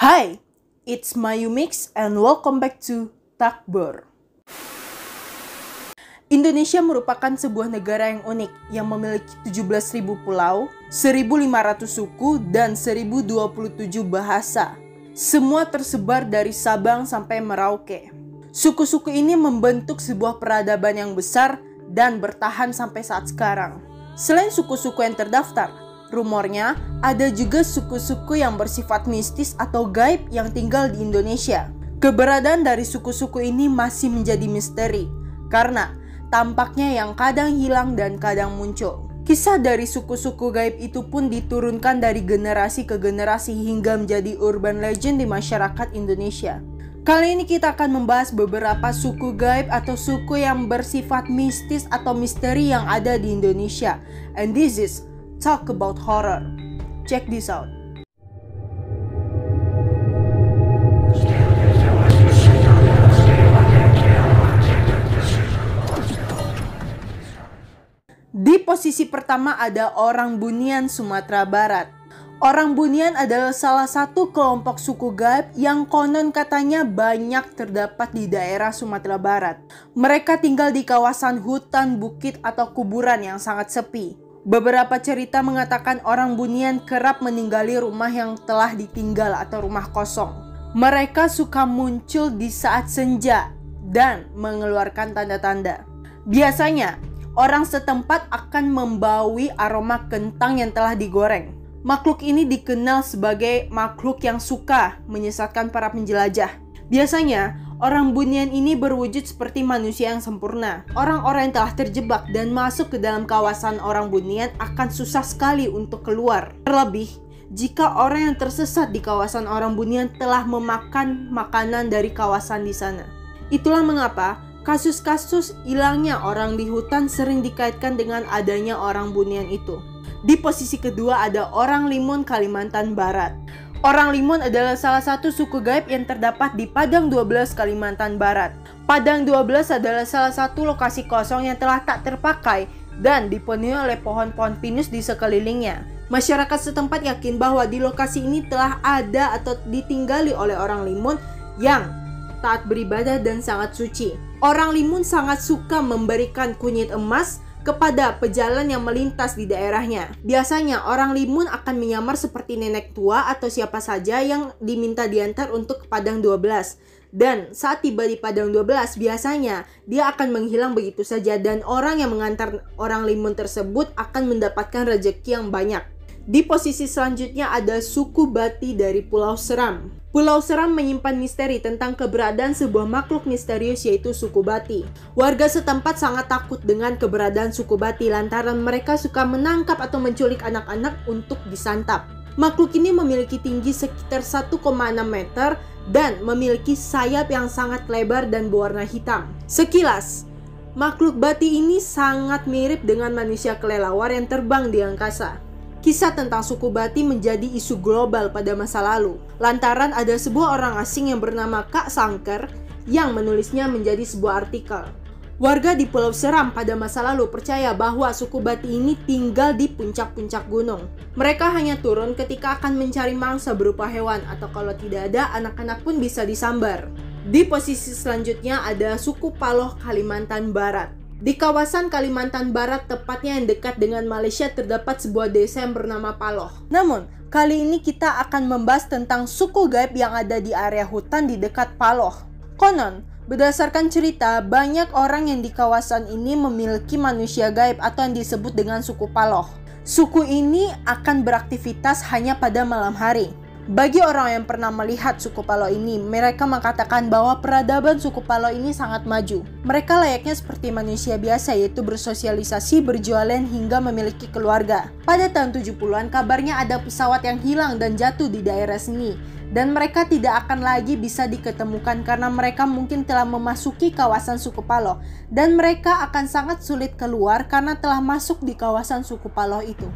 Hi, it's Mayumix and welcome back to Takbur. Indonesia merupakan sebuah negara yang unik yang memiliki 17.000 pulau, 1.500 suku, dan 1.027 bahasa. Semua tersebar dari Sabang sampai Merauke. Suku-suku ini membentuk sebuah peradaban yang besar dan bertahan sampai saat sekarang. Selain suku-suku yang terdaftar, rumornya ada juga suku-suku yang bersifat mistis atau gaib yang tinggal di Indonesia. Keberadaan dari suku-suku ini masih menjadi misteri karena tampaknya yang kadang hilang dan kadang muncul. Kisah dari suku-suku gaib itu pun diturunkan dari generasi ke generasi hingga menjadi urban legend di masyarakat Indonesia. Kali ini kita akan membahas beberapa suku gaib atau suku yang bersifat mistis atau misteri yang ada di Indonesia. And this is Talk About Horror. Check this out. Di posisi pertama ada orang Bunian, Sumatera Barat. Orang Bunian adalah salah satu kelompok suku gaib yang konon katanya banyak terdapat di daerah Sumatera Barat. Mereka tinggal di kawasan hutan, bukit, atau kuburan yang sangat sepi. Beberapa cerita mengatakan orang Bunian kerap meninggali rumah yang telah ditinggal atau rumah kosong. Mereka suka muncul di saat senja dan mengeluarkan tanda-tanda. Biasanya, orang setempat akan membawi aroma kentang yang telah digoreng. Makhluk ini dikenal sebagai makhluk yang suka menyesatkan para penjelajah. Biasanya, orang Bunian ini berwujud seperti manusia yang sempurna. Orang-orang yang telah terjebak dan masuk ke dalam kawasan orang Bunian akan susah sekali untuk keluar. Terlebih, jika orang yang tersesat di kawasan orang Bunian telah memakan makanan dari kawasan di sana. Itulah mengapa kasus-kasus hilangnya orang di hutan sering dikaitkan dengan adanya orang Bunian itu. Di posisi kedua ada orang Limun, Kalimantan Barat. Orang Limun adalah salah satu suku gaib yang terdapat di Padang 12, Kalimantan Barat. Padang 12 adalah salah satu lokasi kosong yang telah tak terpakai dan dipenuhi oleh pohon-pohon pinus di sekelilingnya. Masyarakat setempat yakin bahwa di lokasi ini telah ada atau ditinggali oleh orang Limun yang taat beribadah dan sangat suci. Orang Limun sangat suka memberikan kunyit emas kepada pejalan yang melintas di daerahnya. Biasanya orang Limun akan menyamar seperti nenek tua atau siapa saja yang diminta diantar untuk ke Padang 12. Dan saat tiba di Padang 12, biasanya dia akan menghilang begitu saja dan orang yang mengantar orang Limun tersebut akan mendapatkan rezeki yang banyak. Di posisi selanjutnya ada suku Bati dari Pulau Seram. Pulau Seram menyimpan misteri tentang keberadaan sebuah makhluk misterius yaitu suku Bati. Warga setempat sangat takut dengan keberadaan suku Bati lantaran mereka suka menangkap atau menculik anak-anak untuk disantap. Makhluk ini memiliki tinggi sekitar 1,6 meter dan memiliki sayap yang sangat lebar dan berwarna hitam. Sekilas, makhluk Bati ini sangat mirip dengan manusia kelelawar yang terbang di angkasa. Kisah tentang suku Bati menjadi isu global pada masa lalu, lantaran ada sebuah orang asing yang bernama Kak Sangker yang menulisnya menjadi sebuah artikel. Warga di Pulau Seram pada masa lalu percaya bahwa suku Bati ini tinggal di puncak-puncak gunung. Mereka hanya turun ketika akan mencari mangsa berupa hewan atau kalau tidak ada, anak-anak pun bisa disambar. Di posisi selanjutnya ada suku Paloh, Kalimantan Barat. Di kawasan Kalimantan Barat, tepatnya yang dekat dengan Malaysia, terdapat sebuah desa yang bernama Paloh. Namun, kali ini kita akan membahas tentang suku gaib yang ada di area hutan di dekat Paloh. Konon, berdasarkan cerita, banyak orang yang di kawasan ini memiliki manusia gaib atau yang disebut dengan suku Paloh. Suku ini akan beraktivitas hanya pada malam hari. Bagi orang yang pernah melihat suku Paloh ini, mereka mengatakan bahwa peradaban suku Paloh ini sangat maju. Mereka layaknya seperti manusia biasa, yaitu bersosialisasi, berjualan, hingga memiliki keluarga. Pada tahun 70-an, kabarnya ada pesawat yang hilang dan jatuh di daerah sini. Dan mereka tidak akan lagi bisa diketemukan karena mereka mungkin telah memasuki kawasan suku Paloh. Dan mereka akan sangat sulit keluar karena telah masuk di kawasan suku Paloh itu.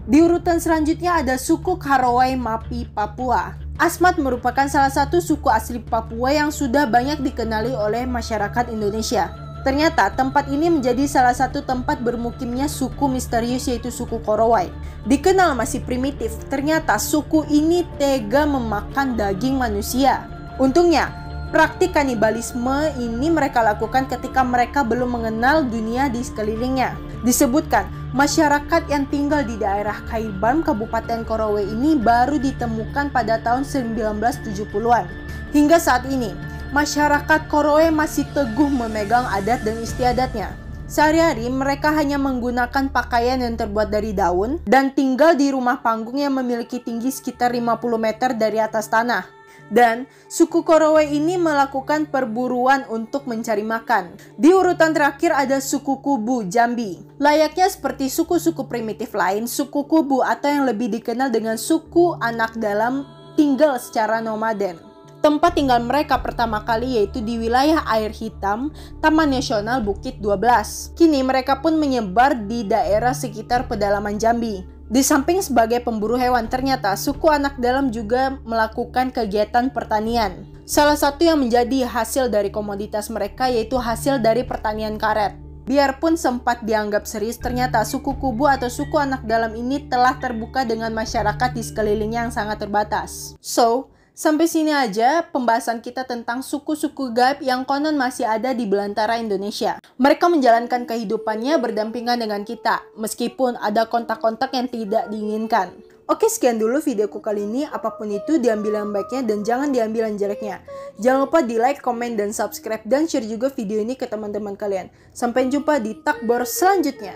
Di urutan selanjutnya ada suku Karawai Mapi, Papua. Asmat merupakan salah satu suku asli Papua yang sudah banyak dikenali oleh masyarakat Indonesia. Ternyata tempat ini menjadi salah satu tempat bermukimnya suku misterius yaitu suku Korowai. Dikenal masih primitif, ternyata suku ini tega memakan daging manusia. Untungnya, praktik kanibalisme ini mereka lakukan ketika mereka belum mengenal dunia di sekelilingnya. Disebutkan, masyarakat yang tinggal di daerah Kaibam, Kabupaten Korowai ini baru ditemukan pada tahun 1970-an. Hingga saat ini, masyarakat Korowai masih teguh memegang adat dan istiadatnya. Sehari-hari mereka hanya menggunakan pakaian yang terbuat dari daun dan tinggal di rumah panggung yang memiliki tinggi sekitar 50 meter dari atas tanah. Dan suku Korowai ini melakukan perburuan untuk mencari makan. Di urutan terakhir ada suku Kubu, Jambi. Layaknya seperti suku-suku primitif lain, suku Kubu atau yang lebih dikenal dengan suku anak dalam tinggal secara nomaden. Tempat tinggal mereka pertama kali yaitu di wilayah Air Hitam, Taman Nasional Bukit 12. Kini mereka pun menyebar di daerah sekitar pedalaman Jambi. Di samping sebagai pemburu hewan, ternyata suku anak dalam juga melakukan kegiatan pertanian. Salah satu yang menjadi hasil dari komoditas mereka yaitu hasil dari pertanian karet. Biarpun sempat dianggap serius, ternyata suku Kubu atau suku anak dalam ini telah terbuka dengan masyarakat di sekelilingnya yang sangat terbatas. So, sampai sini aja pembahasan kita tentang suku-suku gaib yang konon masih ada di belantara Indonesia. Mereka menjalankan kehidupannya berdampingan dengan kita, meskipun ada kontak-kontak yang tidak diinginkan. Oke, sekian dulu videoku kali ini. Apapun itu, diambil yang baiknya dan jangan diambil yang jeleknya. Jangan lupa di like, komen, dan subscribe, dan share juga video ini ke teman-teman kalian. Sampai jumpa di Takbor selanjutnya.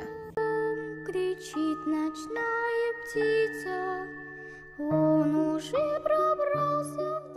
Кричит ночная птица, он уже пробрался в